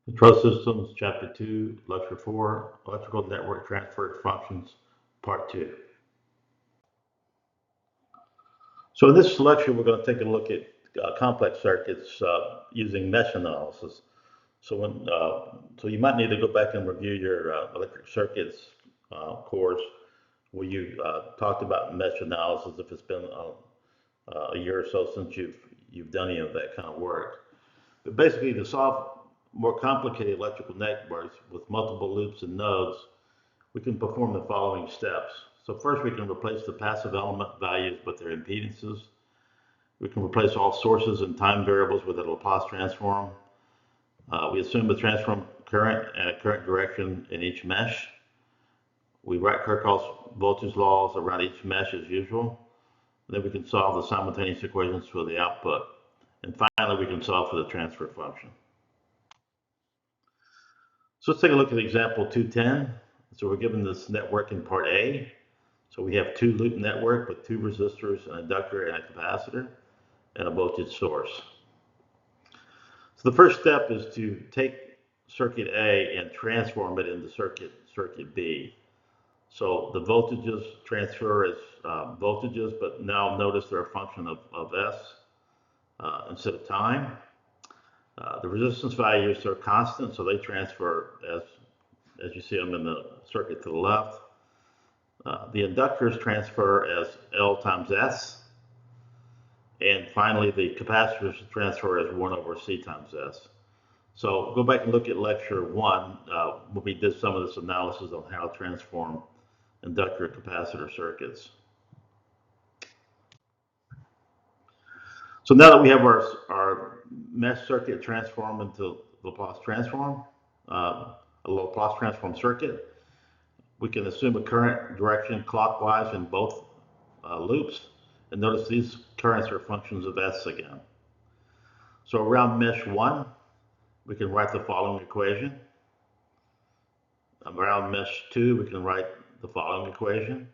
Control Systems, Chapter 2, Lecture 4, Electrical Network Transfer Functions, Part 2. So in this lecture, we're going to take a look at complex circuits using mesh analysis. So you might need to go back and review your electric circuits course where you talked about mesh analysis if it's been a year or so since you've done any of that kind of work. But basically, to solve more complicated electrical networks with multiple loops and nodes, we can perform the following steps. So first, we can replace the passive element values with their impedances. We can replace all sources and time variables with a Laplace transform. We assume the transform current and a current direction in each mesh. We write Kirchhoff's voltage laws around each mesh as usual. Then we can solve the simultaneous equations for the output. And finally, we can solve for the transfer function. So let's take a look at example 210. So we're given this network in part A. So we have two loop network with two resistors, an inductor and a capacitor, and a voltage source. So the first step is to take circuit A and transform it into circuit B. So the voltages transfer as voltages, but now notice they're a function of S instead of time. The resistance values are constant, so they transfer as you see them in the circuit to the left. The inductors transfer as L times S. And finally, the capacitors transfer as 1 over C times S. So go back and look at lecture 1 when we did some of this analysis on how to transform inductor and capacitor circuits. So now that we have our mesh circuit transformed into Laplace transform, a Laplace transform circuit, we can assume a current direction clockwise in both loops. And notice these currents are functions of S again. So around mesh 1, we can write the following equation. Around mesh 2, we can write the following equation.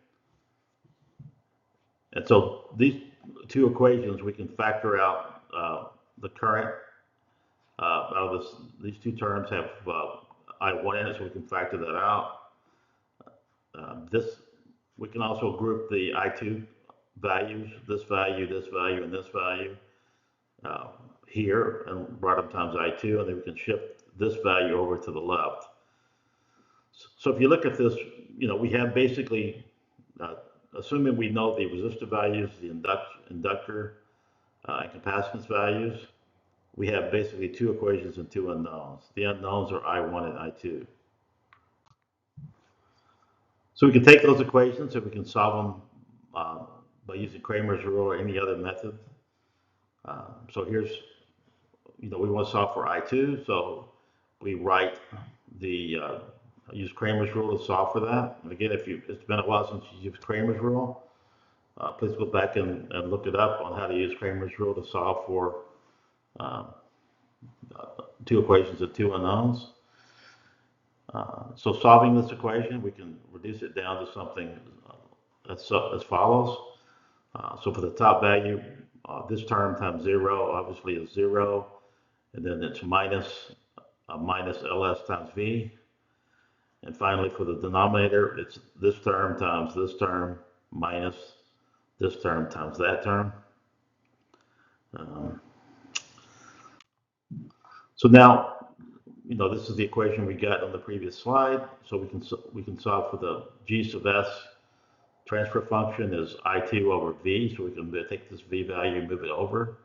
And so these two equations, we can factor out the current out of this. These two terms have I1 in it, so we can factor that out. We can also group the I2 values, this value, this value, and this value here, and write them times I2, and then we can shift this value over to the left. So if you look at this, we have basically, assuming we know the resistor values, the inductor and capacitance values, we have basically two equations and two unknowns. The unknowns are I1 and I2. So we can take those equations and we can solve them by using Cramer's rule or any other method. So here's, we want to solve for I2, so we write use Cramer's rule to solve for that. And again, it's been a while since you used Cramer's rule, please go back and look it up on how to use Cramer's rule to solve for two equations of two unknowns. So solving this equation, we can reduce it down to something as follows. So for the top value, this term times 0 obviously is 0, and then it's minus Ls times V. And finally, for the denominator, it's this term times this term minus this term times that term. So now, this is the equation we got on the previous slide. So we can solve for the G sub S transfer function is I2 over V. So we can take this V value and move it over.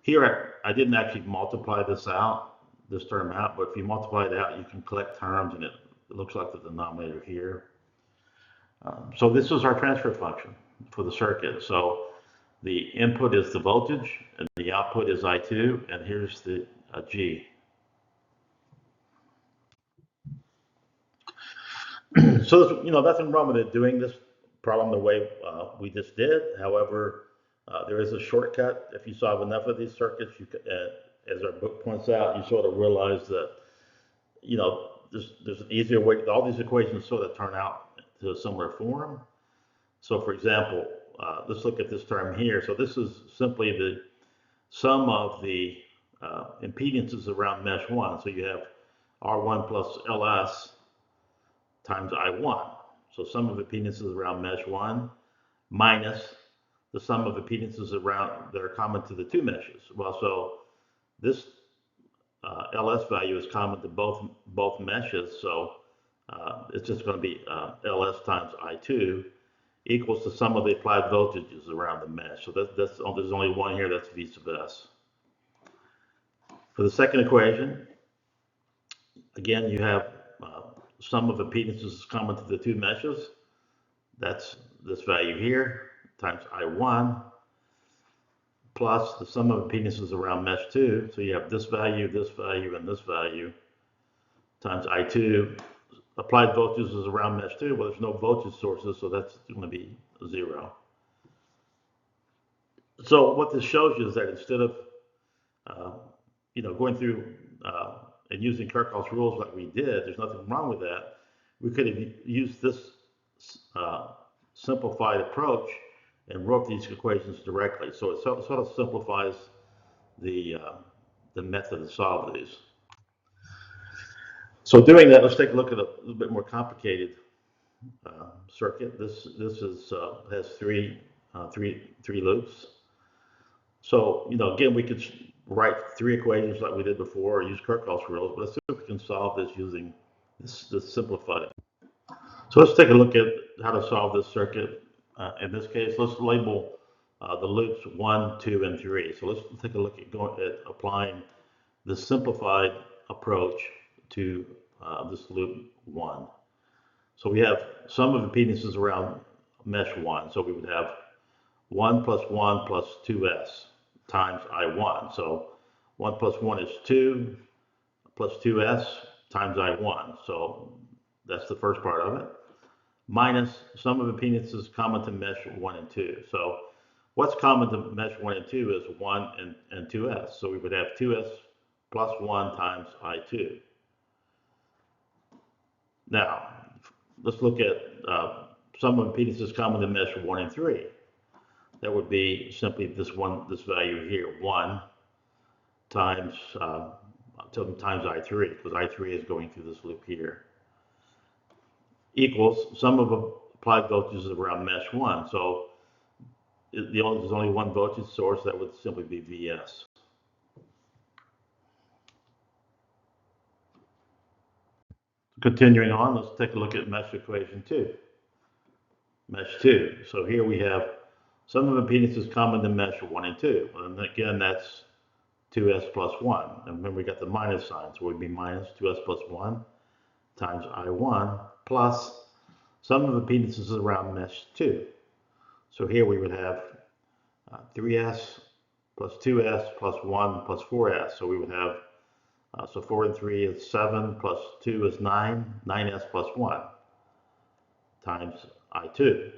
Here, I didn't actually multiply this term out, but if you multiply it out, you can collect terms, and it looks like the denominator here. So this is our transfer function for the circuit. So the input is the voltage, and the output is I2, and here's the G. So there's, nothing wrong with it doing this problem the way we just did. However, there is a shortcut. If you solve enough of these circuits, as our book points out, you sort of realize that, there's an easier way. All these equations sort of turn out to a similar form. So for example, let's look at this term here. So this is simply the sum of the impedances around mesh 1. So you have R1 plus LS times I1. So sum of impedances around mesh 1 minus the sum of impedances around that are common to the two meshes. Well, so this LS value is common to both meshes, so it's just going to be LS times I2 equals the sum of the applied voltages around the mesh. So there's only one here, that's V sub S. For the second equation, again, you have sum of impedances is common to the two meshes. That's this value here times I1 plus the sum of impedances around mesh 2. So you have this value, and this value times I2. Applied voltage is around mesh 2. Well, there's no voltage sources, so that's going to be 0. So what this shows you is that instead of going through and using Kirchhoff's rules like we did, there's nothing wrong with that. We could have used this simplified approach and wrote these equations directly. So it sort of simplifies the method to solve these. So doing that, let's take a look at a little bit more complicated circuit. This has three loops. So again, we could write three equations like we did before, or use Kirchhoff's rules. But let's see if we can solve this using this simplified. So let's take a look at how to solve this circuit. In this case, let's label the loops 1, 2, and 3. So let's take a look at applying the simplified approach to this loop 1. So we have sum of impedances around mesh 1. So we would have 1 plus 1 plus 2s times I1. So 1 plus 1 is 2 plus 2s times I1. So that's the first part of it. Minus sum of impedances common to mesh 1 and 2. So what's common to mesh 1 and 2 is 1 and 2s. So we would have 2s plus 1 times I2. Now, let's look at sum of impedances common to mesh 1 and 3. That would be simply this value here, 1 times I3, because I3 is going through this loop here, equals sum of applied voltages around mesh 1. So there's only one voltage source, that would simply be Vs. Continuing on, let's take a look at mesh equation 2. Mesh 2. So here we have sum of impedances common to mesh 1 and 2. And again, that's 2s plus 1. And remember, we got the minus sign, so it would be minus 2s plus 1 times I1 plus sum of impedances around mesh 2. So here we would have 3s plus 2s plus 1 plus 4s. So we would have, so 4 and 3 is 7 plus 2 is 9, 9s plus 1 times I2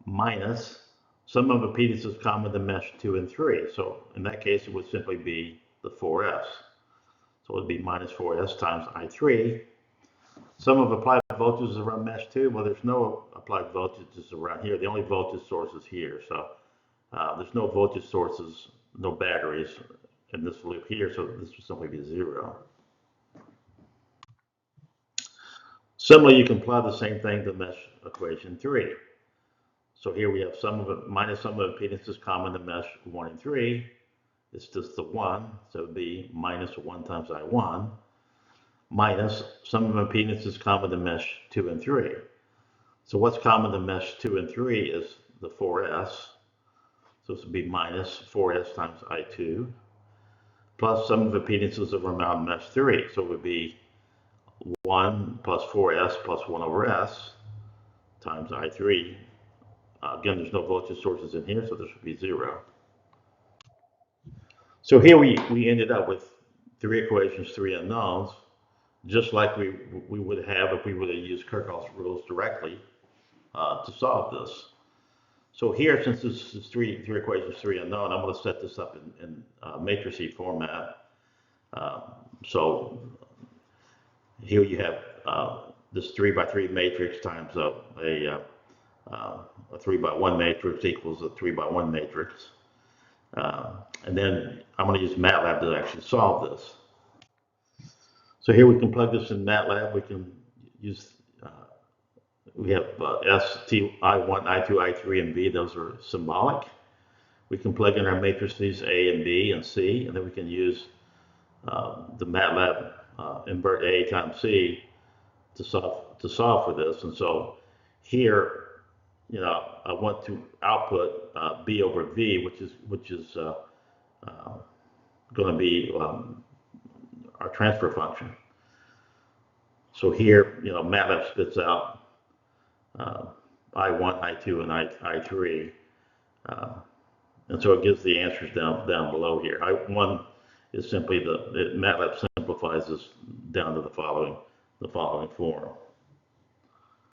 minus sum of impedances common to mesh 2 and 3. So in that case, it would simply be the 4s. So it would be minus 4s times I3. Sum of applied voltages around mesh 2. Well, there's no applied voltages around here. The only voltage source is here. So there's no voltage sources, no batteries in this loop here. So this would simply be 0. Similarly, you can apply the same thing to mesh equation 3. So here we have minus sum of impedances common to mesh 1 and 3. It's just the 1, so it would be minus 1 times I1 minus sum of impedances common to mesh 2 and 3. So what's common to mesh 2 and 3 is the 4s. So this would be minus 4s times I2 plus sum of impedances around mesh 3. So it would be 1 plus 4s plus 1 over s times I3. Again, there's no voltage sources in here, so this would be 0. So here we ended up with three equations, three unknowns, just like we would have if we would have used Kirchhoff's rules directly to solve this. So here, since this is three equations, three unknown, I'm going to set this up in matrice format. So here you have this 3 by 3 matrix times a 3 by 1 matrix equals a 3 by 1 matrix. And then I'm going to use MATLAB to actually solve this. So here we can plug this in MATLAB. We can use, we have S, T, I1, I2, I3, and B. Those are symbolic. We can plug in our matrices A and B and C, and then we can use the MATLAB invert A times C to solve for this. And so here, I want to output B over V, which is going to be our transfer function. So here, MATLAB spits out I1, I2, and I3. And so it gives the answers down below here. I1 is simply MATLAB simplifies this down to the following form.